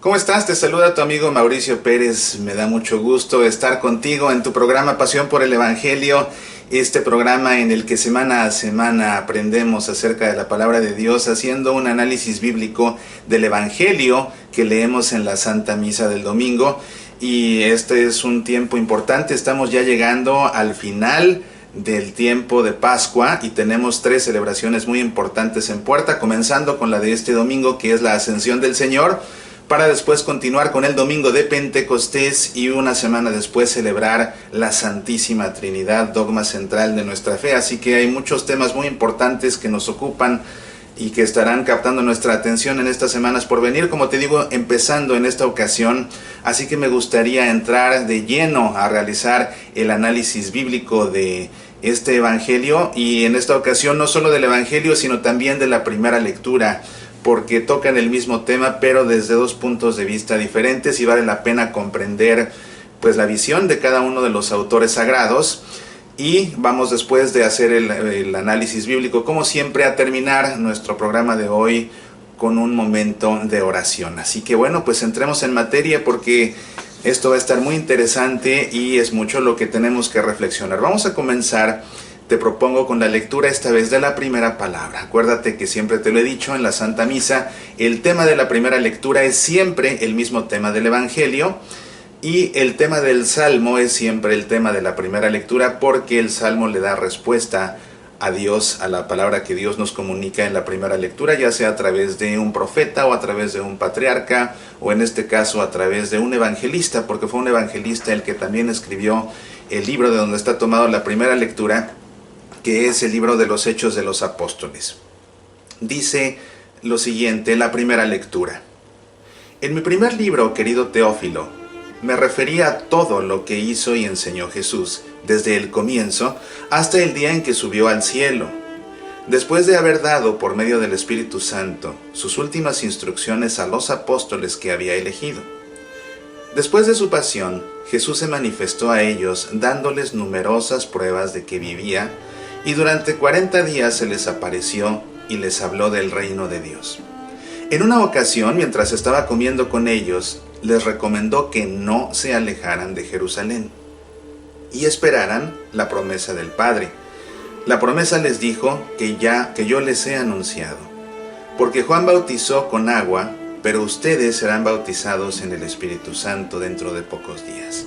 ¿Cómo estás? Te saluda tu amigo Mauricio Pérez. Me da mucho gusto estar contigo en tu programa Pasión por el Evangelio, este programa en el que semana a semana aprendemos acerca de la palabra de Dios haciendo un análisis bíblico del Evangelio que leemos en la Santa Misa del domingo. Y este es un tiempo importante, estamos ya llegando al final del tiempo de Pascua y tenemos 3 celebraciones muy importantes en puerta, comenzando con la de este domingo, que es la Ascensión del Señor, para después continuar con el domingo de Pentecostés y una semana después celebrar la Santísima Trinidad, dogma central de nuestra fe. Así que hay muchos temas muy importantes que nos ocupan y que estarán captando nuestra atención en estas semanas por venir, como te digo, empezando en esta ocasión. Así que me gustaría entrar de lleno a realizar el análisis bíblico de este Evangelio, y en esta ocasión no solo del Evangelio, sino también de la primera lectura, porque tocan el mismo tema, pero desde 2 puntos de vista diferentes, y vale la pena comprender pues la visión de cada uno de los autores sagrados. Y vamos, después de hacer el análisis bíblico, como siempre, a terminar nuestro programa de hoy con un momento de oración. Así que bueno, pues entremos en materia, porque esto va a estar muy interesante y es mucho lo que tenemos que reflexionar. Vamos a comenzar, te propongo, con la lectura esta vez de la primera palabra. Acuérdate que siempre te lo he dicho en la Santa Misa, el tema de la primera lectura es siempre el mismo tema del Evangelio, y el tema del Salmo es siempre el tema de la primera lectura, porque el Salmo le da respuesta a Dios, a la palabra que Dios nos comunica en la primera lectura, ya sea a través de un profeta o a través de un patriarca, o en este caso a través de un evangelista, porque fue un evangelista el que también escribió el libro de donde está tomado la primera lectura, que es el libro de los Hechos de los Apóstoles. Dice lo siguiente, la primera lectura. En mi primer libro, querido Teófilo, me refería a todo lo que hizo y enseñó Jesús, desde el comienzo hasta el día en que subió al cielo, después de haber dado por medio del Espíritu Santo sus últimas instrucciones a los apóstoles que había elegido. Después de su pasión, Jesús se manifestó a ellos dándoles numerosas pruebas de que vivía, y durante 40 días se les apareció y les habló del reino de Dios. En una ocasión, mientras estaba comiendo con ellos, les recomendó que no se alejaran de Jerusalén y esperaran la promesa del Padre. La promesa, les dijo, que yo les he anunciado, porque Juan bautizó con agua, pero ustedes serán bautizados en el Espíritu Santo dentro de pocos días.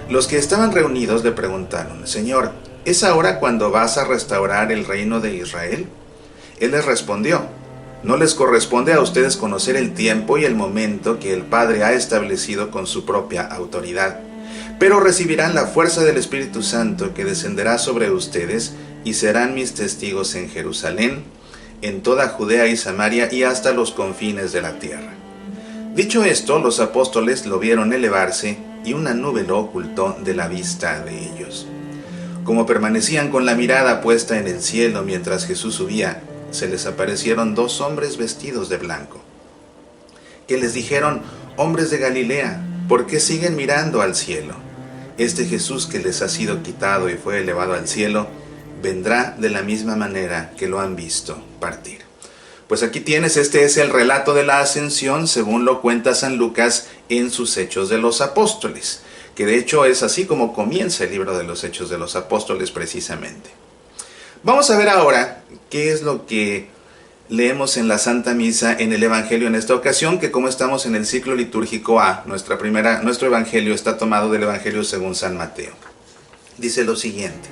Los que estaban reunidos le preguntaron: Señor, ¿es ahora cuando vas a restaurar el reino de Israel? Él les respondió: no les corresponde a ustedes conocer el tiempo y el momento que el Padre ha establecido con su propia autoridad, pero recibirán la fuerza del Espíritu Santo que descenderá sobre ustedes y serán mis testigos en Jerusalén, en toda Judea y Samaria y hasta los confines de la tierra. Dicho esto, los apóstoles lo vieron elevarse y una nube lo ocultó de la vista de ellos. Como permanecían con la mirada puesta en el cielo mientras Jesús subía, se les aparecieron 2 hombres vestidos de blanco, que les dijeron: hombres de Galilea, ¿por qué siguen mirando al cielo? Este Jesús que les ha sido quitado y fue elevado al cielo, vendrá de la misma manera que lo han visto partir. Pues aquí tienes, este es el relato de la ascensión según lo cuenta San Lucas en sus Hechos de los Apóstoles, que de hecho es así como comienza el libro de los Hechos de los Apóstoles precisamente. Vamos a ver ahora qué es lo que leemos en la Santa Misa en el Evangelio en esta ocasión, que como estamos en el ciclo litúrgico A, nuestro Evangelio está tomado del Evangelio según San Mateo. Dice lo siguiente: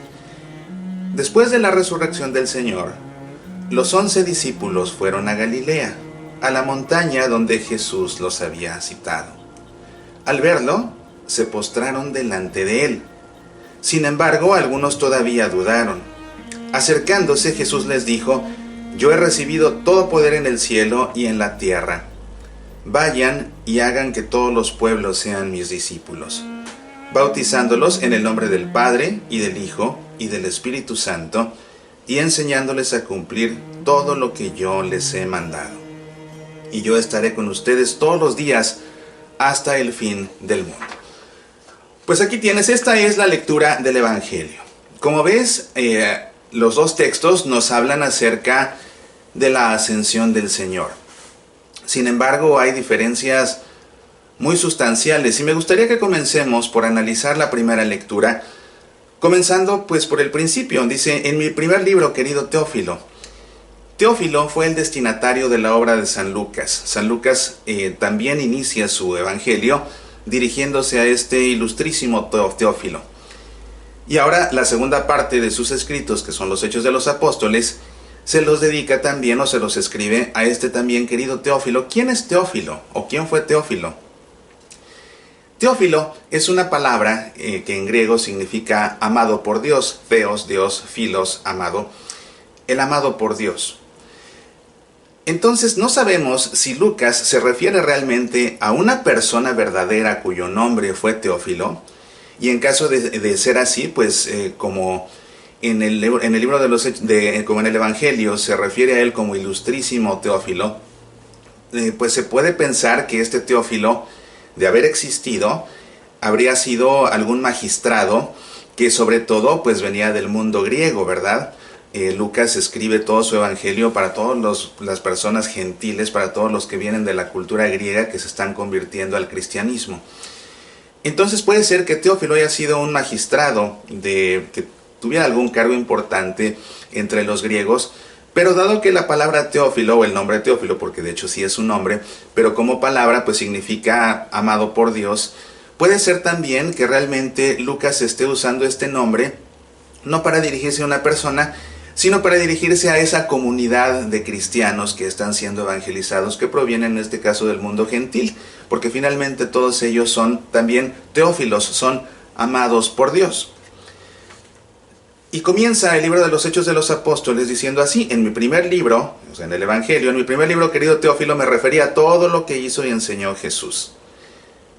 después de la resurrección del Señor, los 11 discípulos fueron a Galilea, a la montaña donde Jesús los había citado. Al verlo, se postraron delante de él. Sin embargo, algunos todavía dudaron. Acercándose, Jesús les dijo: yo he recibido todo poder en el cielo y en la tierra. Vayan y hagan que todos los pueblos sean mis discípulos, bautizándolos en el nombre del Padre y del Hijo y del Espíritu Santo, y enseñándoles a cumplir todo lo que yo les he mandado. Y yo estaré con ustedes todos los días hasta el fin del mundo. Pues aquí tienes, esta es la lectura del Evangelio. Como ves, los 2 textos nos hablan acerca de la ascensión del Señor. Sin embargo, hay diferencias muy sustanciales. Y me gustaría que comencemos por analizar la primera lectura, comenzando pues por el principio. Dice: en mi primer libro, querido Teófilo. Teófilo fue el destinatario de la obra de San Lucas. San Lucas también inicia su evangelio dirigiéndose a este ilustrísimo Teófilo. Y ahora la segunda parte de sus escritos, que son los Hechos de los Apóstoles, se los dedica también o se los escribe a este también querido Teófilo. ¿Quién es Teófilo? ¿O quién fue Teófilo? Teófilo es una palabra que en griego significa amado por Dios. Theos, Dios, philos, amado. El amado por Dios. Entonces no sabemos si Lucas se refiere realmente a una persona verdadera cuyo nombre fue Teófilo, y en caso de ser así, pues como en el libro de los como en el Evangelio se refiere a él como ilustrísimo Teófilo, pues se puede pensar que este Teófilo, de haber existido, habría sido algún magistrado que sobre todo pues venía del mundo griego, ¿verdad? Lucas escribe todo su evangelio para todas las personas gentiles, para todos los que vienen de la cultura griega que se están convirtiendo al cristianismo. Entonces puede ser que Teófilo haya sido un magistrado que tuviera algún cargo importante entre los griegos, pero dado que la palabra Teófilo, o el nombre Teófilo, porque de hecho sí es un nombre, pero como palabra pues significa amado por Dios, puede ser también que realmente Lucas esté usando este nombre no para dirigirse a una persona, sino para dirigirse a esa comunidad de cristianos que están siendo evangelizados, que provienen en este caso del mundo gentil, porque finalmente todos ellos son también teófilos, son amados por Dios. Y comienza el libro de los Hechos de los Apóstoles diciendo así: en mi primer libro, o sea, en el Evangelio, en mi primer libro, querido Teófilo, me refería a todo lo que hizo y enseñó Jesús,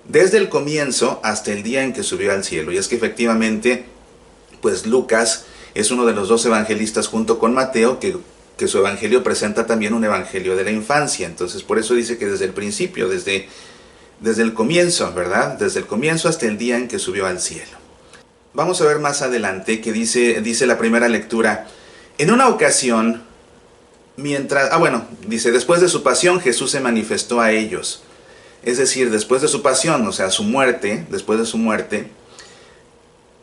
desde el comienzo hasta el día en que subió al cielo. Y es que efectivamente, pues Lucas es uno de los dos evangelistas junto con Mateo que su evangelio presenta también un evangelio de la infancia. Entonces por eso dice que desde el principio, desde el comienzo, ¿verdad? Desde el comienzo hasta el día en que subió al cielo. Vamos a ver más adelante que dice la primera lectura: en una ocasión, dice, después de su pasión Jesús se manifestó a ellos. Es decir, después de su pasión, o sea, su muerte, después de su muerte,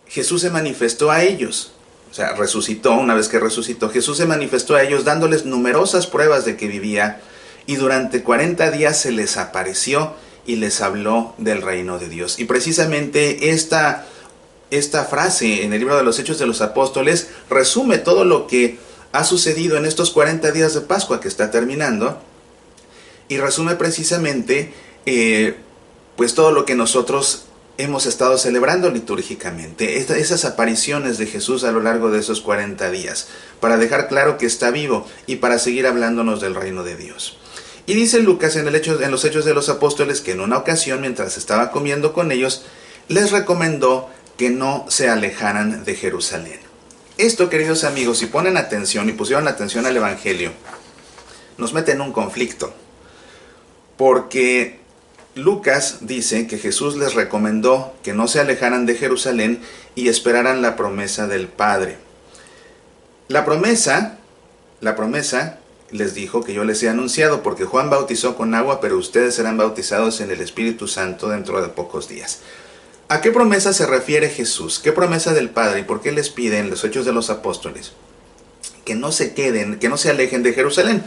Jesús se manifestó a ellos. O sea, resucitó. Una vez que resucitó, Jesús se manifestó a ellos dándoles numerosas pruebas de que vivía, y durante 40 días se les apareció y les habló del reino de Dios. Y precisamente esta frase en el libro de los Hechos de los Apóstoles resume todo lo que ha sucedido en estos 40 días de Pascua que está terminando, y resume precisamente pues todo lo que nosotros hemos estado celebrando litúrgicamente, esas apariciones de Jesús a lo largo de esos 40 días, para dejar claro que está vivo y para seguir hablándonos del reino de Dios. Y dice Lucas en los Hechos de los Apóstoles que en una ocasión, mientras estaba comiendo con ellos, les recomendó que no se alejaran de Jerusalén. Esto, queridos amigos, si ponen atención y pusieron atención al Evangelio, nos mete en un conflicto, porque Lucas dice que Jesús les recomendó que no se alejaran de Jerusalén y esperaran la promesa del Padre. La promesa les dijo que yo les he anunciado, porque Juan bautizó con agua, pero ustedes serán bautizados en el Espíritu Santo dentro de pocos días. ¿A qué promesa se refiere Jesús? ¿Qué promesa del Padre? ¿Y por qué les pide en los Hechos de los Apóstoles que no se alejen de Jerusalén?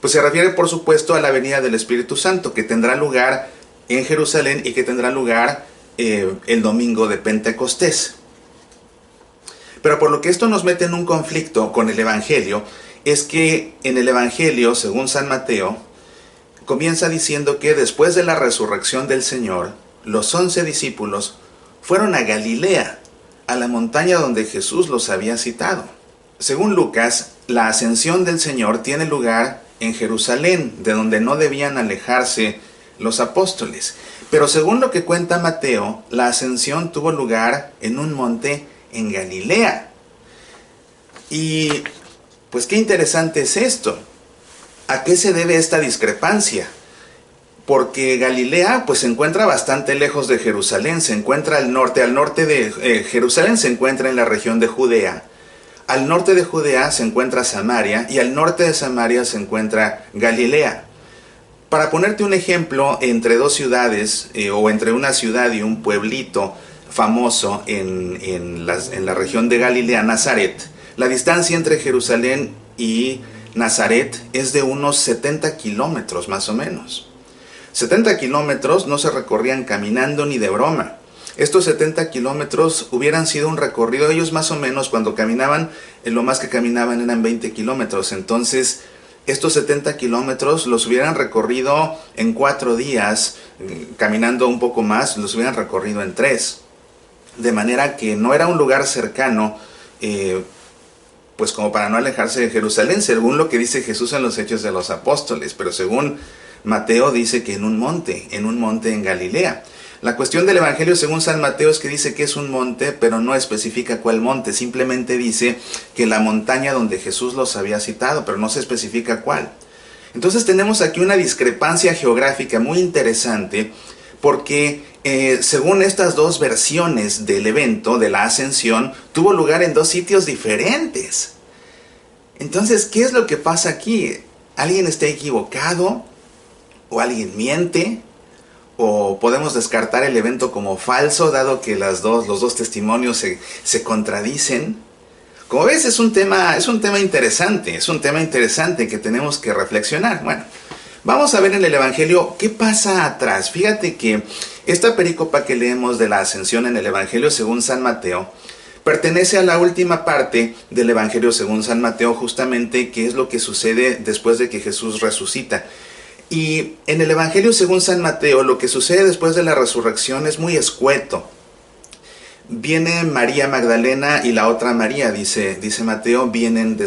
Pues se refiere, por supuesto, a la venida del Espíritu Santo, que tendrá lugar en Jerusalén y que tendrá lugar el domingo de Pentecostés. Pero por lo que esto nos mete en un conflicto con el Evangelio, es que en el Evangelio, según San Mateo, comienza diciendo que después de la resurrección del Señor, los 11 discípulos fueron a Galilea, a la montaña donde Jesús los había citado. Según Lucas, la ascensión del Señor tiene lugar en Jerusalén, de donde no debían alejarse los apóstoles. Pero según lo que cuenta Mateo, la ascensión tuvo lugar en un monte en Galilea. Y pues qué interesante es esto. ¿A qué se debe esta discrepancia? Porque Galilea pues se encuentra bastante lejos de Jerusalén, se encuentra al norte de Jerusalén se encuentra en la región de Judea. Al norte de Judea se encuentra Samaria, y al norte de Samaria se encuentra Galilea. Para ponerte un ejemplo, entre dos ciudades o entre una ciudad y un pueblito famoso en la región de Galilea, Nazaret, la distancia entre Jerusalén y Nazaret es de unos 70 kilómetros más o menos. 70 kilómetros no se recorrían caminando ni de broma. Estos 70 kilómetros hubieran sido un recorrido, ellos más o menos cuando caminaban, lo más que caminaban eran 20 kilómetros. Entonces, estos 70 kilómetros los hubieran recorrido en 4 días, caminando un poco más, los hubieran recorrido en 3. De manera que no era un lugar cercano, pues como para no alejarse de Jerusalén, según lo que dice Jesús en los Hechos de los Apóstoles, pero según Mateo dice que en un monte en Galilea. La cuestión del Evangelio según San Mateo es que dice que es un monte, pero no especifica cuál monte, simplemente dice que la montaña donde Jesús los había citado, pero no se especifica cuál. Entonces tenemos aquí una discrepancia geográfica muy interesante, porque según estas dos versiones del evento, de la ascensión, tuvo lugar en 2 sitios diferentes. Entonces, ¿qué es lo que pasa aquí? ¿Alguien está equivocado? ¿O alguien miente? ¿O podemos descartar el evento como falso, dado que los dos testimonios se contradicen? Como ves, es un tema interesante, que tenemos que reflexionar. Bueno, vamos a ver en el Evangelio qué pasa atrás. Fíjate que esta perícopa que leemos de la ascensión en el Evangelio según San Mateo pertenece a la última parte del Evangelio según San Mateo, justamente qué es lo que sucede después de que Jesús resucita. Y en el Evangelio según San Mateo, lo que sucede después de la resurrección es muy escueto. Viene María Magdalena y la otra María, dice Mateo, vienen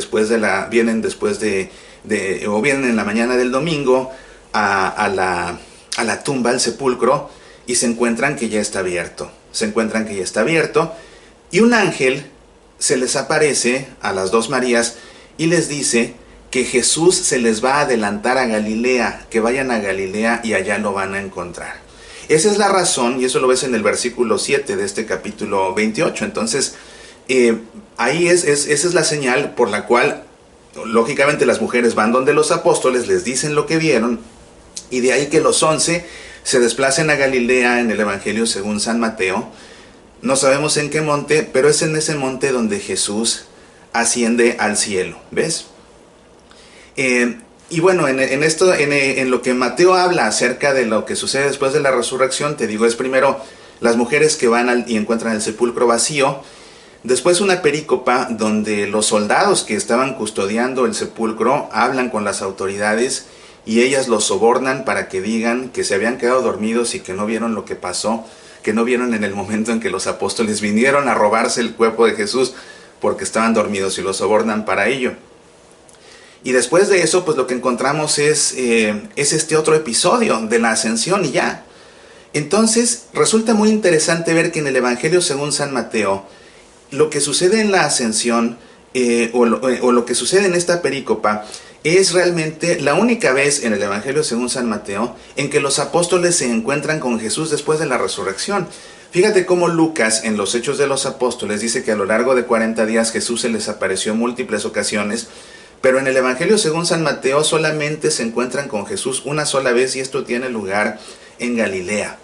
en la mañana del domingo a la tumba, al sepulcro, y se encuentran que ya está abierto. Y un ángel se les aparece a las 2 Marías y les dice que Jesús se les va a adelantar a Galilea, que vayan a Galilea y allá lo van a encontrar. Esa es la razón, y eso lo ves en el versículo 7 de este capítulo 28. Entonces, ahí esa es la señal por la cual, lógicamente, las mujeres van donde los apóstoles, les dicen lo que vieron, y de ahí que los 11 se desplacen a Galilea en el Evangelio según San Mateo. No sabemos en qué monte, pero es en ese monte donde Jesús asciende al cielo, ¿ves? Y bueno, en lo que Mateo habla acerca de lo que sucede después de la resurrección, te digo, es primero las mujeres que van y encuentran el sepulcro vacío, después una perícopa donde los soldados que estaban custodiando el sepulcro hablan con las autoridades y ellas los sobornan para que digan que se habían quedado dormidos y que no vieron lo que pasó, que no vieron en el momento en que los apóstoles vinieron a robarse el cuerpo de Jesús porque estaban dormidos, y los sobornan para ello. Y después de eso, pues lo que encontramos es este otro episodio de la ascensión y ya. Entonces, resulta muy interesante ver que en el Evangelio según San Mateo, lo que sucede en la ascensión, o lo que sucede en esta perícopa, es realmente la única vez en el Evangelio según San Mateo en que los apóstoles se encuentran con Jesús después de la resurrección. Fíjate cómo Lucas, en los Hechos de los Apóstoles, dice que a lo largo de 40 días Jesús se les apareció en múltiples ocasiones, pero en el Evangelio según San Mateo solamente se encuentran con Jesús una sola vez, y esto tiene lugar en Galilea.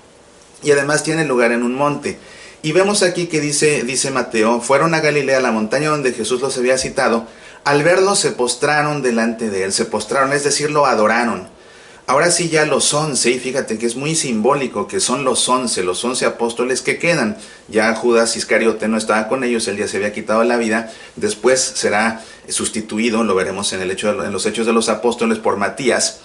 Y además tiene lugar en un monte. Y vemos aquí que dice Mateo, fueron a Galilea, a la montaña donde Jesús los había citado. Al verlo se postraron delante de él, se postraron, es decir, lo adoraron. Ahora sí ya los 11, y fíjate que es muy simbólico que son los 11 apóstoles que quedan. Ya Judas Iscariote no estaba con ellos, él ya se había quitado la vida, después será sustituido, lo veremos en los Hechos de los Apóstoles, por Matías,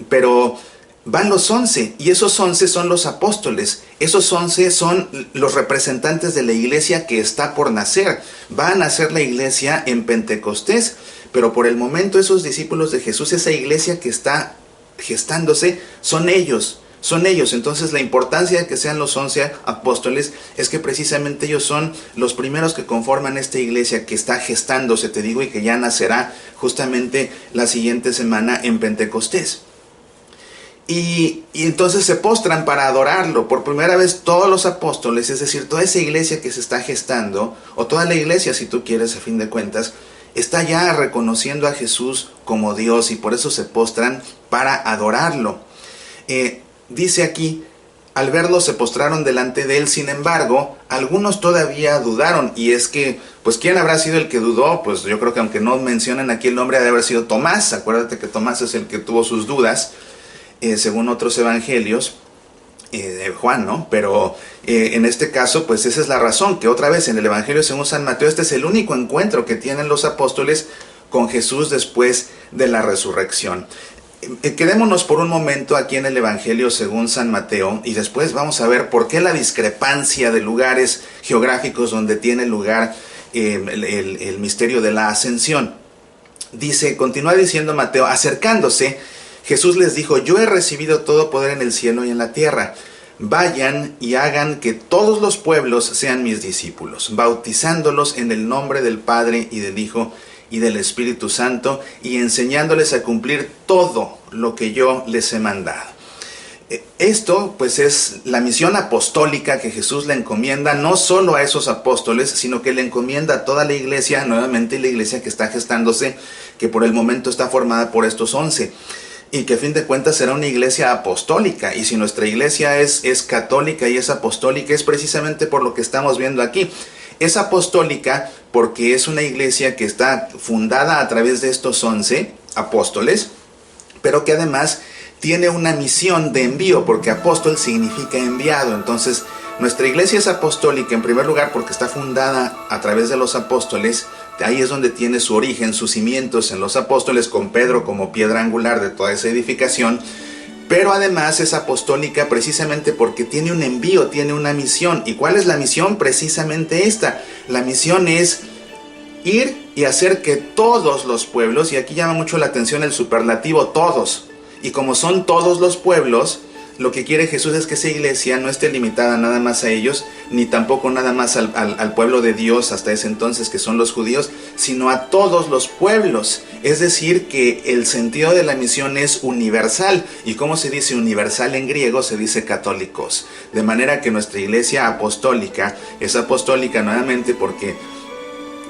pero van los 11, y esos 11 son los apóstoles. Esos 11 son los representantes de la iglesia que está por nacer. Va a nacer la iglesia en Pentecostés, pero por el momento esos discípulos de Jesús, esa iglesia que está gestándose, son ellos. Entonces la importancia de que sean los 11 apóstoles es que precisamente ellos son los primeros que conforman esta iglesia que está gestándose, te digo, y que ya nacerá justamente la siguiente semana en Pentecostés. Y entonces se postran para adorarlo. Por primera vez todos los apóstoles, es decir, toda esa iglesia que se está gestando, o toda la iglesia si tú quieres a fin de cuentas, está ya reconociendo a Jesús como Dios y por eso se postran para adorarlo. Dice aquí, al verlo se postraron delante de él. Sin embargo, algunos todavía dudaron, y es que, pues, ¿quién habrá sido el que dudó? Pues yo creo que aunque no mencionan aquí el nombre, ha de haber sido Tomás. Acuérdate que Tomás es el que tuvo sus dudas, según otros evangelios, Juan, ¿no? Pero en este caso, pues esa es la razón, que otra vez en el evangelio según San Mateo, este es el único encuentro que tienen los apóstoles con Jesús después de la resurrección. Quedémonos por un momento aquí en el evangelio según San Mateo, y después vamos a ver por qué la discrepancia de lugares geográficos donde tiene lugar el misterio de la ascensión. Dice, continúa diciendo Mateo, acercándose, Jesús les dijo, yo he recibido todo poder en el cielo y en la tierra. Vayan y hagan que todos los pueblos sean mis discípulos, bautizándolos en el nombre del Padre y del Hijo y del Espíritu Santo, y enseñándoles a cumplir todo lo que yo les he mandado. Esto pues es la misión apostólica que Jesús le encomienda no solo a esos apóstoles, sino que le encomienda a toda la iglesia, nuevamente la iglesia que está gestándose, que por el momento está formada por estos 11. Y que a fin de cuentas será una iglesia apostólica. Y si nuestra iglesia es católica y es apostólica, es precisamente por lo que estamos viendo aquí. Es apostólica porque es una iglesia que está fundada a través de estos 11 apóstoles, pero que además tiene una misión de envío, porque apóstol significa enviado. Entonces, nuestra iglesia es apostólica en primer lugar porque está fundada a través de los apóstoles. Ahí es donde tiene su origen, sus cimientos en los apóstoles, con Pedro como piedra angular de toda esa edificación. Pero además es apostólica precisamente porque tiene un envío, tiene una misión. ¿Y cuál es la misión? Precisamente esta. La misión es ir y hacer que todos los pueblos, y aquí llama mucho la atención el superlativo todos, y como son todos los pueblos, lo que quiere Jesús es que esa iglesia no esté limitada nada más a ellos, ni tampoco nada más al pueblo de Dios hasta ese entonces, que son los judíos, sino a todos los pueblos. Es decir, que el sentido de la misión es universal. ¿Y cómo se dice universal en griego? Se dice católicos. De manera que nuestra iglesia apostólica es apostólica nuevamente porque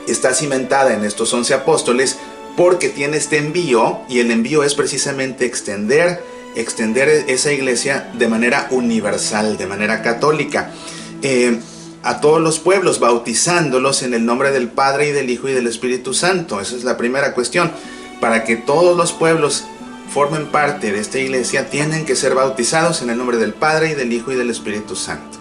está cimentada en estos 11 apóstoles, porque tiene este envío, y el envío es precisamente extender esa iglesia de manera universal, de manera católica, a todos los pueblos, bautizándolos en el nombre del Padre y del Hijo y del Espíritu Santo. Esa es la primera cuestión. Para que todos los pueblos formen parte de esta iglesia, tienen que ser bautizados en el nombre del Padre y del Hijo y del Espíritu Santo.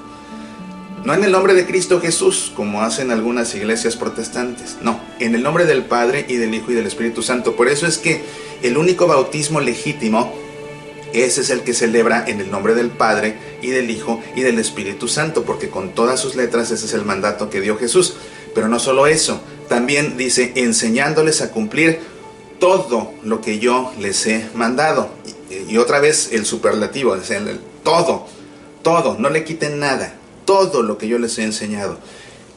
No en el nombre de Cristo Jesús, como hacen algunas iglesias protestantes. No, en el nombre del Padre y del Hijo y del Espíritu Santo. Por eso es que el único bautismo legítimo, ese es el que celebra en el nombre del Padre y del Hijo y del Espíritu Santo, porque con todas sus letras ese es el mandato que dio Jesús. Pero no solo eso, también dice, enseñándoles a cumplir todo lo que yo les he mandado. Y otra vez el superlativo, todo, no le quiten nada. Todo lo que yo les he enseñado.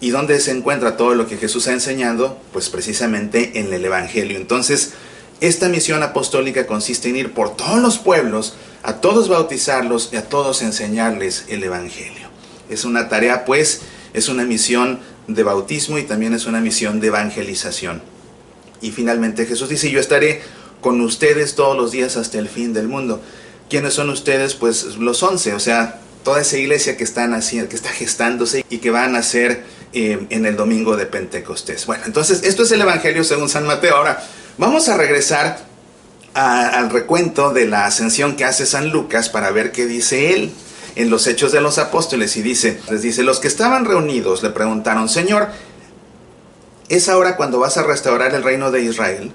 ¿Y dónde se encuentra todo lo que Jesús ha enseñado? Pues precisamente en el Evangelio. Entonces, esta misión apostólica consiste en ir por todos los pueblos, a todos bautizarlos y a todos enseñarles el Evangelio. Es una tarea, pues, es una misión de bautismo y también es una misión de evangelización. Y finalmente Jesús dice, yo estaré con ustedes todos los días hasta el fin del mundo. ¿Quiénes son ustedes? Pues los 11, o sea, toda esa iglesia que está gestándose y que va a nacer en el domingo de Pentecostés. Bueno, entonces esto es el Evangelio según San Mateo. Ahora vamos a regresar al recuento de la ascensión que hace San Lucas para ver qué dice él en los Hechos de los Apóstoles. Y les dice, los que estaban reunidos le preguntaron, Señor, ¿es ahora cuando vas a restaurar el reino de Israel?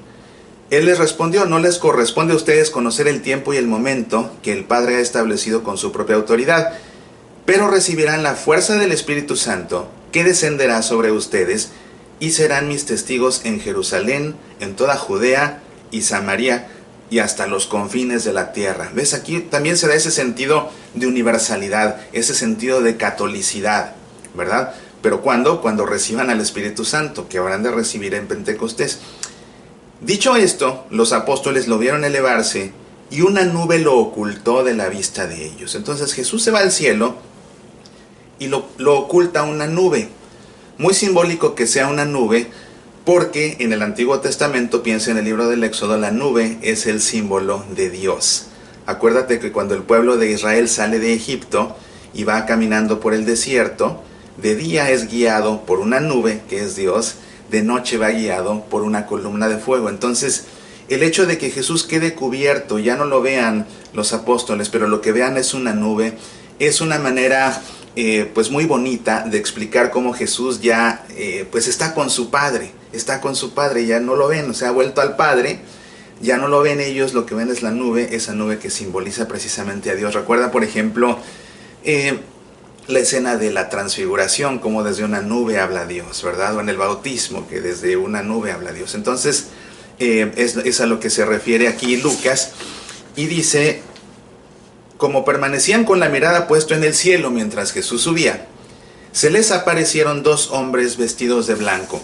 Él les respondió, no les corresponde a ustedes conocer el tiempo y el momento que el Padre ha establecido con su propia autoridad, pero recibirán la fuerza del Espíritu Santo que descenderá sobre ustedes y serán mis testigos en Jerusalén, en toda Judea y Samaria y hasta los confines de la tierra. ¿Ves? Aquí también se da ese sentido de universalidad, ese sentido de catolicidad, ¿verdad? ¿Pero cuándo? Cuando reciban al Espíritu Santo, que habrán de recibir en Pentecostés. Dicho esto, los apóstoles lo vieron elevarse y una nube lo ocultó de la vista de ellos. Entonces Jesús se va al cielo y lo oculta una nube. Muy simbólico que sea una nube, Porque en el Antiguo Testamento, piensa en el libro del Éxodo, la nube es el símbolo de Dios. Acuérdate que cuando el pueblo de Israel sale de Egipto y va caminando por el desierto, de día es guiado por una nube, que es Dios, de noche va guiado por una columna de fuego. Entonces, el hecho de que Jesús quede cubierto, ya no lo vean los apóstoles, pero lo que vean es una nube, es una manera pues muy bonita de explicar cómo Jesús ya pues está con su Padre, ya no lo ven, o sea, ha vuelto al Padre, ya no lo ven ellos, lo que ven es la nube, esa nube que simboliza precisamente a Dios. Recuerda, por ejemplo, la escena de la transfiguración, como desde una nube habla Dios, ¿verdad? O en el bautismo, que desde una nube habla Dios. Entonces, es a lo que se refiere aquí Lucas, y dice: como permanecían con la mirada puesta en el cielo mientras Jesús subía, se les aparecieron dos hombres vestidos de blanco.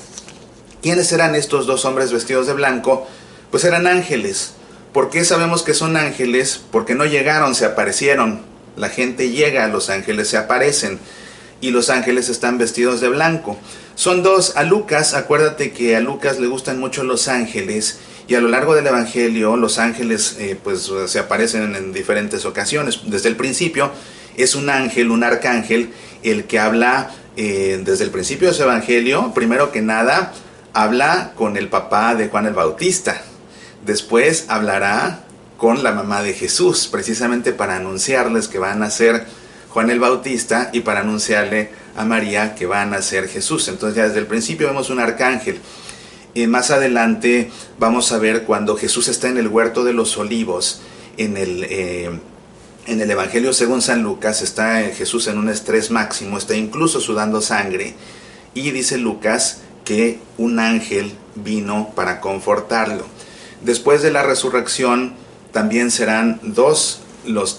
¿Quiénes eran estos dos hombres vestidos de blanco? Pues eran ángeles. ¿Por qué sabemos que son ángeles? Porque no llegaron, se aparecieron. La gente llega, los ángeles se aparecen, y los ángeles están vestidos de blanco. Son dos. A Lucas, acuérdate que a Lucas le gustan mucho los ángeles, y a lo largo del Evangelio los ángeles pues se aparecen en diferentes ocasiones. Desde el principio es un ángel, un arcángel, el que habla desde el principio de su Evangelio. Primero que nada habla con el papá de Juan el Bautista, después hablará con la mamá de Jesús, precisamente para anunciarles que van a ser Juan el Bautista y para anunciarle a María que van a ser Jesús. Entonces ya desde el principio vemos un arcángel. Más adelante vamos a ver cuando Jesús está en el huerto de los olivos, en el Evangelio según San Lucas, está Jesús en un estrés máximo, está incluso sudando sangre, y dice Lucas que un ángel vino para confortarlo. Después de la resurrección también serán dos los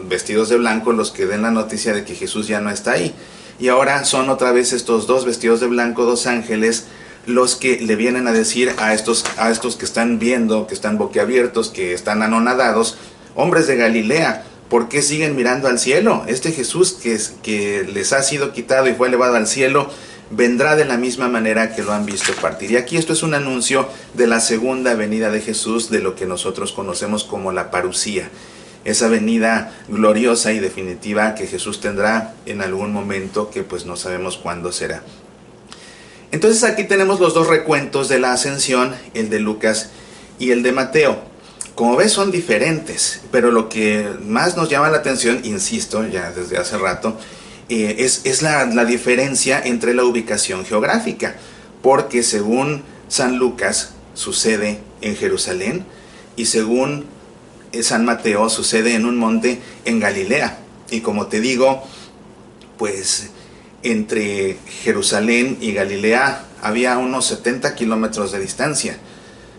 vestidos de blanco los que den la noticia de que Jesús ya no está ahí. Y ahora son otra vez estos dos vestidos de blanco, dos ángeles, los que le vienen a decir a estos que están viendo, que están boquiabiertos, que están anonadados: hombres de Galilea, ¿por qué siguen mirando al cielo? Este Jesús que les ha sido quitado y fue elevado al cielo, vendrá de la misma manera que lo han visto partir. Y aquí esto es un anuncio de la segunda venida de Jesús, de lo que nosotros conocemos como la parusía, esa venida gloriosa y definitiva que Jesús tendrá en algún momento, que pues no sabemos cuándo será. Entonces aquí tenemos los dos recuentos de la ascensión, el de Lucas y el de Mateo. Como ves, son diferentes, pero lo que más nos llama la atención, insisto, ya desde hace rato, es la diferencia entre la ubicación geográfica, porque según San Lucas sucede en Jerusalén, y según San Mateo sucede en un monte en Galilea. Y como te digo, pues entre Jerusalén y Galilea había unos 70 kilómetros de distancia.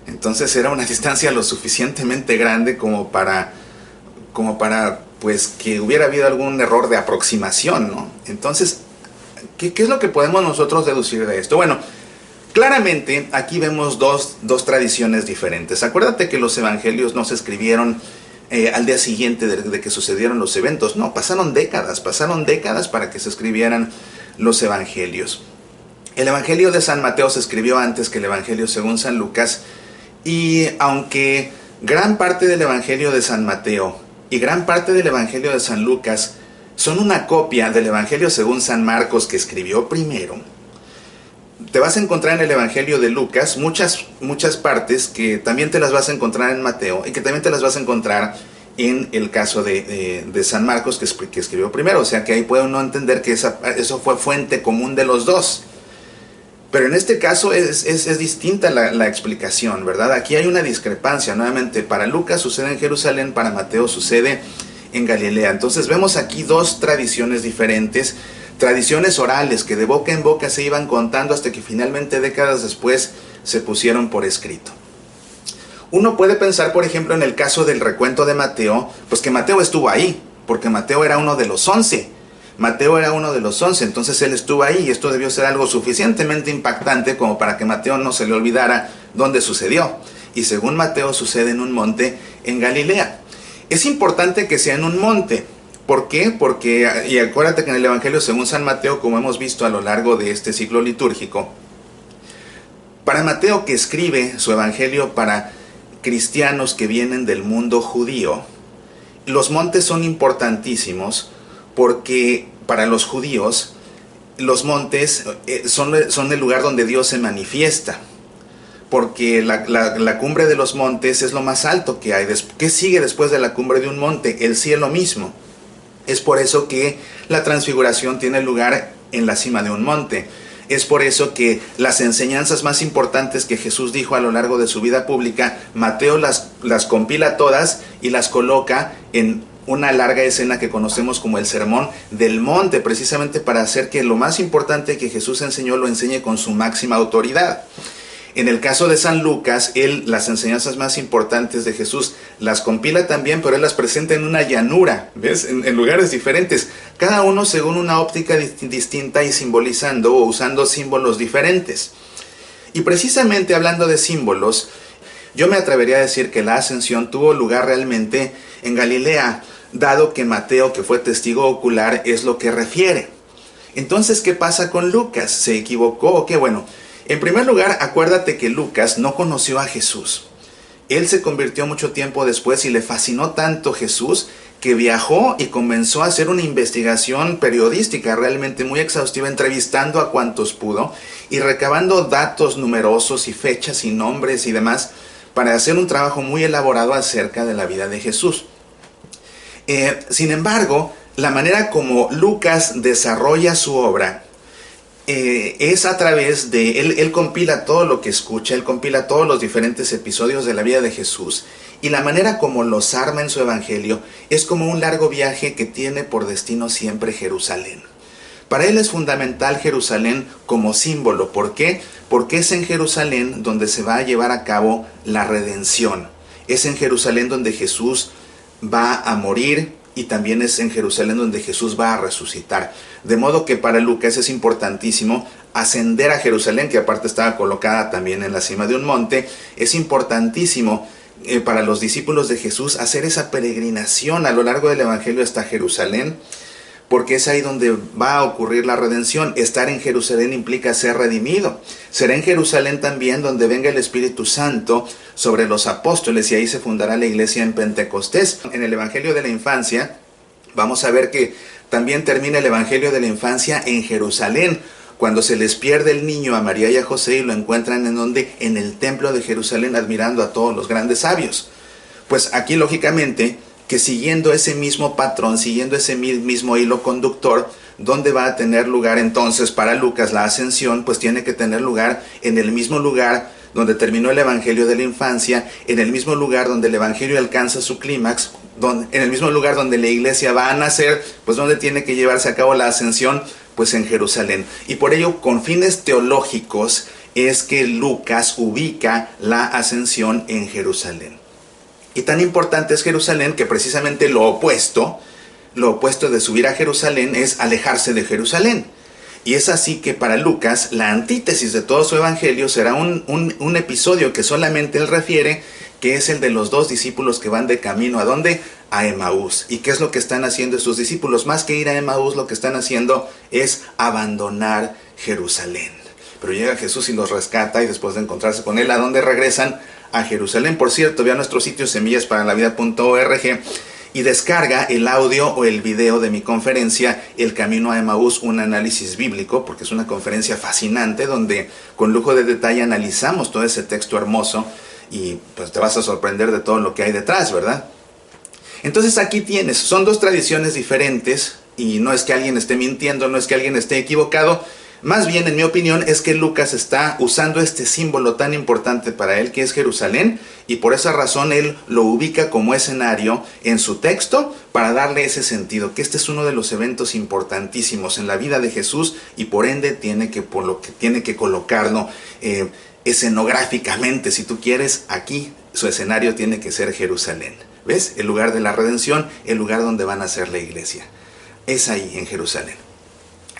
Entonces era una distancia lo suficientemente grande como para pues que hubiera habido algún error de aproximación, ¿no? Entonces, ¿qué es lo que podemos nosotros deducir de esto? Bueno, claramente aquí vemos dos tradiciones diferentes. Acuérdate que los evangelios no se escribieron al día siguiente de que sucedieron los eventos. No, pasaron décadas para que se escribieran los evangelios. El evangelio de San Mateo se escribió antes que el evangelio según San Lucas, y aunque gran parte del evangelio de San Mateo y gran parte del evangelio de San Lucas son una copia del evangelio según San Marcos, que escribió primero, te vas a encontrar en el evangelio de Lucas muchas partes que también te las vas a encontrar en Mateo, y que también te las vas a encontrar en el caso de San Marcos, que escribió primero. O sea que ahí puede uno entender que eso fue fuente común de los dos. Pero en este caso es distinta la explicación, ¿verdad? Aquí hay una discrepancia. Nuevamente, para Lucas sucede en Jerusalén, para Mateo sucede en Galilea. Entonces vemos aquí dos tradiciones diferentes, tradiciones orales que de boca en boca se iban contando hasta que finalmente, décadas después, se pusieron por escrito. Uno puede pensar, por ejemplo, en el caso del recuento de Mateo, pues que Mateo estuvo ahí, porque Mateo era uno de los 11. Entonces él estuvo ahí, y esto debió ser algo suficientemente impactante como para que Mateo no se le olvidara dónde sucedió. Y según Mateo sucede en un monte en Galilea. Es importante que sea en un monte. ¿Por qué? Porque, y acuérdate que en el Evangelio según San Mateo, como hemos visto a lo largo de este ciclo litúrgico, Para Mateo, que escribe su evangelio para cristianos que vienen del mundo judío, los montes son importantísimos porque para los judíos los montes son el lugar donde Dios se manifiesta, porque la cumbre de los montes es lo más alto que hay. ¿Qué sigue después de la cumbre de un monte? El cielo mismo. Es por eso que la transfiguración tiene lugar en la cima de un monte. Es por eso que las enseñanzas más importantes que Jesús dijo a lo largo de su vida pública, Mateo las compila todas y las coloca en una larga escena que conocemos como el Sermón del Monte, precisamente para hacer que lo más importante que Jesús enseñó lo enseñe con su máxima autoridad. En el caso de San Lucas, él las enseñanzas más importantes de Jesús las compila también, pero él las presenta en una llanura, ¿ves? En lugares diferentes, cada uno según una óptica distinta y simbolizando o usando símbolos diferentes. Y precisamente hablando de símbolos, yo me atrevería a decir que la ascensión tuvo lugar realmente en Galilea, dado que Mateo, que fue testigo ocular, es lo que refiere. Entonces, ¿qué pasa con Lucas? ¿Se equivocó o qué? Bueno, en primer lugar, acuérdate que Lucas no conoció a Jesús. Él se convirtió mucho tiempo después y le fascinó tanto Jesús que viajó y comenzó a hacer una investigación periodística realmente muy exhaustiva, entrevistando a cuantos pudo y recabando datos numerosos y fechas y nombres y demás para hacer un trabajo muy elaborado acerca de la vida de Jesús. Sin embargo, la manera como Lucas desarrolla su obra es a través de, él compila todo lo que escucha, él compila todos los diferentes episodios de la vida de Jesús, y la manera como los arma en su evangelio es como un largo viaje que tiene por destino siempre Jerusalén. Para él es fundamental Jerusalén como símbolo. ¿Por qué? Porque es en Jerusalén donde se va a llevar a cabo la redención. Es en Jerusalén donde Jesús va a morir, y también es en Jerusalén donde Jesús va a resucitar. De modo que para Lucas es importantísimo ascender a Jerusalén, que aparte estaba colocada también en la cima de un monte. Es importantísimo para los discípulos de Jesús hacer esa peregrinación a lo largo del evangelio hasta Jerusalén, porque es ahí donde va a ocurrir la redención. Estar en Jerusalén implica ser redimido. Será en Jerusalén también donde venga el Espíritu Santo sobre los apóstoles, y ahí se fundará la iglesia en Pentecostés. En el Evangelio de la Infancia vamos a ver que también termina el Evangelio de la Infancia en Jerusalén, cuando se les pierde el niño a María y a José y lo encuentran en donde, en el templo de Jerusalén, admirando a todos los grandes sabios. Pues aquí lógicamente que siguiendo ese mismo patrón, siguiendo ese mismo hilo conductor, ¿dónde va a tener lugar entonces para Lucas la ascensión? Pues tiene que tener lugar en el mismo lugar donde terminó el Evangelio de la Infancia, en el mismo lugar donde el Evangelio alcanza su clímax, en el mismo lugar donde la iglesia va a nacer. Pues ¿dónde tiene que llevarse a cabo la ascensión? Pues en Jerusalén. Y por ello, con fines teológicos, es que Lucas ubica la ascensión en Jerusalén. Y tan importante es Jerusalén que precisamente lo opuesto de subir a Jerusalén es alejarse de Jerusalén. Y es así que para Lucas la antítesis de todo su evangelio será un episodio que solamente él refiere, que es el de los dos discípulos que van de camino. ¿A dónde? A Emaús. ¿Y qué es lo que están haciendo estos discípulos? Más que ir a Emaús, lo que están haciendo es abandonar Jerusalén. Pero llega Jesús y los rescata, y después de encontrarse con él, ¿a dónde regresan? A Jerusalén. Por cierto, ve a nuestro sitio semillasparalaVida.org y descarga el audio o el video de mi conferencia El Camino a Emaús, un análisis bíblico, porque es una conferencia fascinante donde con lujo de detalle analizamos todo ese texto hermoso, y pues te vas a sorprender de todo lo que hay detrás, ¿verdad? Entonces aquí tienes, son dos tradiciones diferentes, y no es que alguien esté mintiendo, no es que alguien esté equivocado. Más bien, en mi opinión, es que Lucas está usando este símbolo tan importante para él, que es Jerusalén, y por esa razón él lo ubica como escenario en su texto para darle ese sentido, que este es uno de los eventos importantísimos en la vida de Jesús, y por ende tiene que colocarlo escenográficamente, si tú quieres. Aquí su escenario tiene que ser Jerusalén. ¿Ves? El lugar de la redención, el lugar donde van a ser la iglesia. Es ahí, en Jerusalén.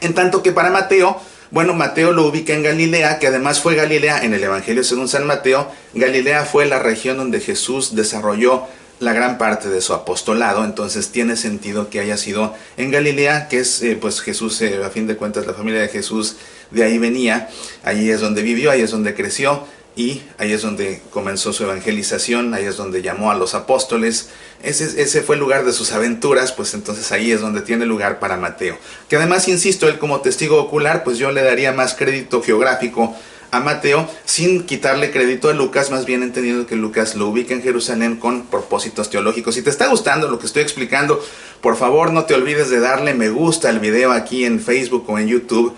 En tanto que para Mateo, bueno, Mateo lo ubica en Galilea, que además fue Galilea, en el Evangelio según San Mateo, Galilea fue la región donde Jesús desarrolló la gran parte de su apostolado. Entonces tiene sentido que haya sido en Galilea, que es, pues Jesús, a fin de cuentas, la familia de Jesús de ahí venía, ahí es donde vivió, ahí es donde creció, y ahí es donde comenzó su evangelización, ahí es donde llamó a los apóstoles. Ese fue el lugar de sus aventuras, pues entonces ahí es donde tiene lugar para Mateo. Que además, insisto, él como testigo ocular, pues yo le daría más crédito geográfico a Mateo, sin quitarle crédito a Lucas, más bien entendiendo que Lucas lo ubica en Jerusalén con propósitos teológicos. Si te está gustando lo que estoy explicando, por favor no te olvides de darle me gusta al video aquí en Facebook o en YouTube.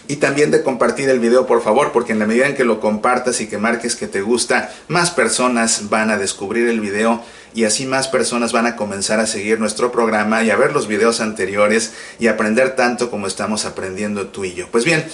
Y también de compartir el video, por favor, porque en la medida en que lo compartas y que marques que te gusta, más personas van a descubrir el video y así más personas van a comenzar a seguir nuestro programa y a ver los videos anteriores y aprender tanto como estamos aprendiendo tú y yo. Pues bien,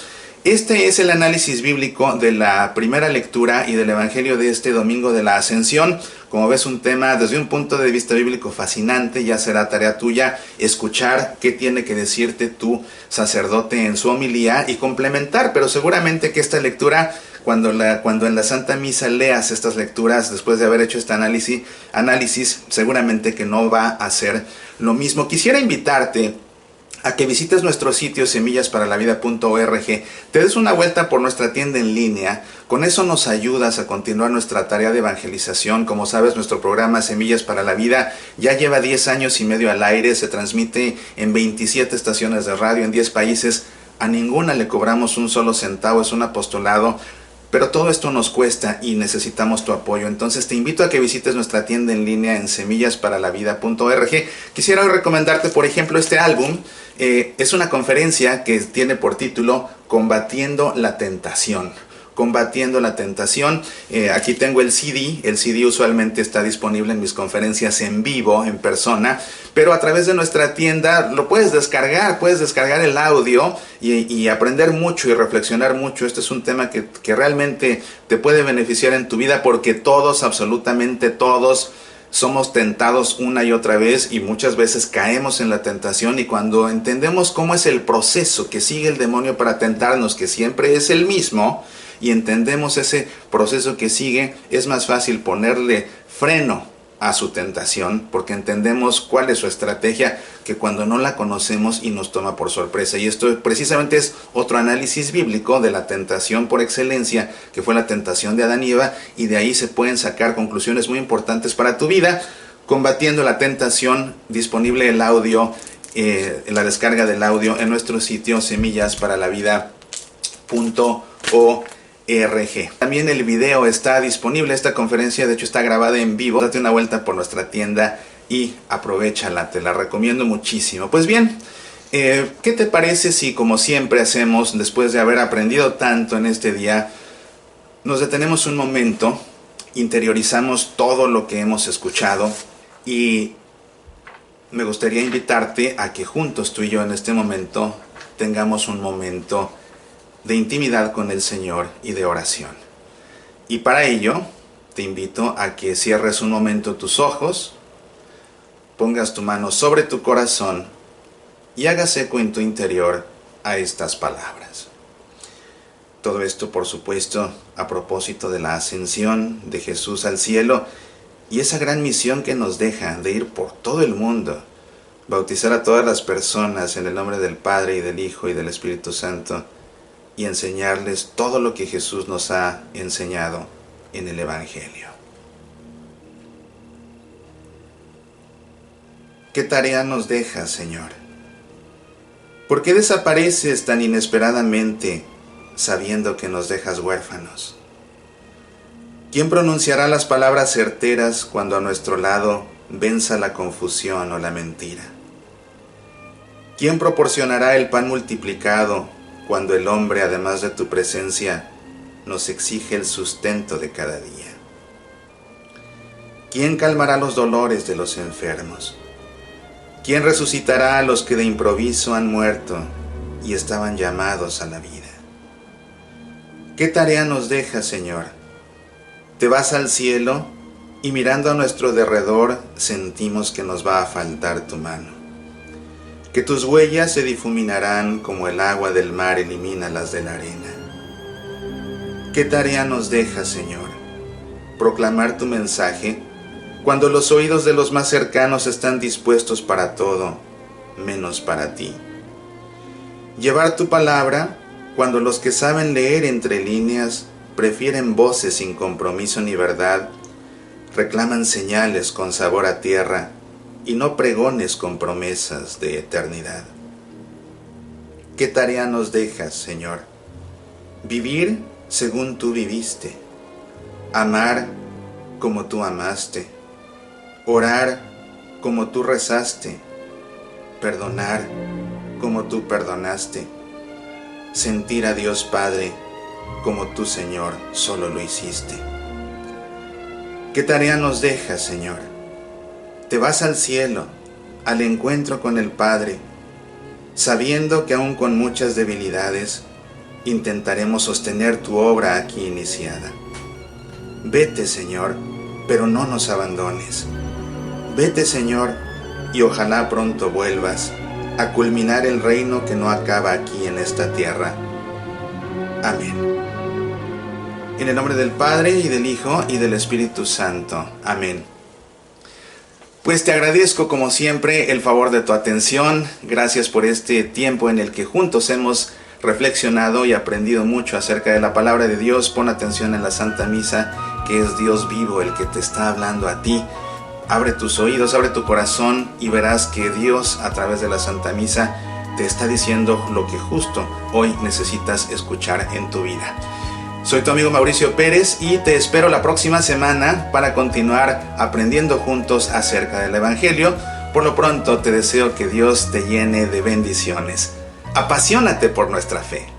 este es el análisis bíblico de la primera lectura y del Evangelio de este domingo de la Ascensión. Como ves, un tema desde un punto de vista bíblico fascinante. Ya será tarea tuya escuchar qué tiene que decirte tu sacerdote en su homilía y complementar, pero seguramente que esta lectura, cuando en la Santa Misa leas estas lecturas después de haber hecho este análisis, seguramente que no va a ser lo mismo. Quisiera invitarte a que visites nuestro sitio semillasparalavida.org, te des una vuelta por nuestra tienda en línea. Con eso nos ayudas a continuar nuestra tarea de evangelización. Como sabes, nuestro programa Semillas para la Vida ya lleva 10 años y medio al aire, se transmite en 27 estaciones de radio en 10 países. A ninguna le cobramos un solo centavo, es un apostolado. Pero todo esto nos cuesta y necesitamos tu apoyo. Entonces te invito a que visites nuestra tienda en línea en semillasparalavida.org. Quisiera recomendarte, por ejemplo, este álbum. Es una conferencia que tiene por título Combatiendo la Tentación. Combatiendo la Tentación. Aquí tengo el CD. El CD usualmente está disponible en mis conferencias en vivo, en persona, pero a través de nuestra tienda lo puedes descargar el audio y aprender mucho y reflexionar mucho. Este es un tema que realmente te puede beneficiar en tu vida, porque todos, absolutamente todos, somos tentados una y otra vez y muchas veces caemos en la tentación, y cuando entendemos cómo es el proceso que sigue el demonio para tentarnos, que siempre es el mismo, y entendemos ese proceso que sigue, es más fácil ponerle freno a su tentación, porque entendemos cuál es su estrategia, que cuando no la conocemos y nos toma por sorpresa. Y esto precisamente es otro análisis bíblico de la tentación por excelencia, que fue la tentación de Adán y Eva, y de ahí se pueden sacar conclusiones muy importantes para tu vida. Combatiendo la Tentación, disponible el audio, la descarga del audio en nuestro sitio semillasparalavida.org. También el video está disponible. Esta conferencia de hecho está grabada en vivo. Date una vuelta por nuestra tienda y aprovéchala, te la recomiendo muchísimo. Pues bien, ¿qué te parece si, como siempre hacemos, después de haber aprendido tanto en este día, nos detenemos un momento, interiorizamos todo lo que hemos escuchado, y me gustaría invitarte a que juntos tú y yo en este momento tengamos un momento de intimidad con el Señor y de oración. Y para ello te invito a que cierres un momento tus ojos, pongas tu mano sobre tu corazón y hagas eco en tu interior a estas palabras. Todo esto, por supuesto, a propósito de la ascensión de Jesús al cielo y esa gran misión que nos deja de ir por todo el mundo, bautizar a todas las personas en el nombre del Padre y del Hijo y del Espíritu Santo, y enseñarles todo lo que Jesús nos ha enseñado en el Evangelio. ¿Qué tarea nos dejas, Señor? ¿Por qué desapareces tan inesperadamente sabiendo que nos dejas huérfanos? ¿Quién pronunciará las palabras certeras cuando a nuestro lado venza la confusión o la mentira? ¿Quién proporcionará el pan multiplicado cuando el hombre, además de tu presencia, nos exige el sustento de cada día? ¿Quién calmará los dolores de los enfermos? ¿Quién resucitará a los que de improviso han muerto y estaban llamados a la vida? ¿Qué tarea nos dejas, Señor? Te vas al cielo y mirando a nuestro derredor sentimos que nos va a faltar tu mano, que tus huellas se difuminarán como el agua del mar elimina las de la arena. ¿Qué tarea nos dejas, Señor? Proclamar tu mensaje cuando los oídos de los más cercanos están dispuestos para todo, menos para ti. Llevar tu palabra cuando los que saben leer entre líneas prefieren voces sin compromiso ni verdad, reclaman señales con sabor a tierra y no pregones con promesas de eternidad. ¿Qué tarea nos dejas, Señor? Vivir según tú viviste, amar como tú amaste, orar como tú rezaste, perdonar como tú perdonaste, sentir a Dios Padre como tú, Señor, solo lo hiciste. ¿Qué tarea nos dejas, Señor? Te vas al cielo, al encuentro con el Padre, sabiendo que aún con muchas debilidades intentaremos sostener tu obra aquí iniciada. Vete, Señor, pero no nos abandones. Vete, Señor, y ojalá pronto vuelvas a culminar el reino que no acaba aquí en esta tierra. Amén. En el nombre del Padre, y del Hijo, y del Espíritu Santo. Amén. Pues te agradezco como siempre el favor de tu atención. Gracias por este tiempo en el que juntos hemos reflexionado y aprendido mucho acerca de la palabra de Dios. Pon atención en la Santa Misa, que es Dios vivo el que te está hablando a ti. Abre tus oídos, abre tu corazón y verás que Dios a través de la Santa Misa te está diciendo lo que justo hoy necesitas escuchar en tu vida. Soy tu amigo Mauricio Pérez y te espero la próxima semana para continuar aprendiendo juntos acerca del Evangelio. Por lo pronto te deseo que Dios te llene de bendiciones. Apasionate por nuestra fe.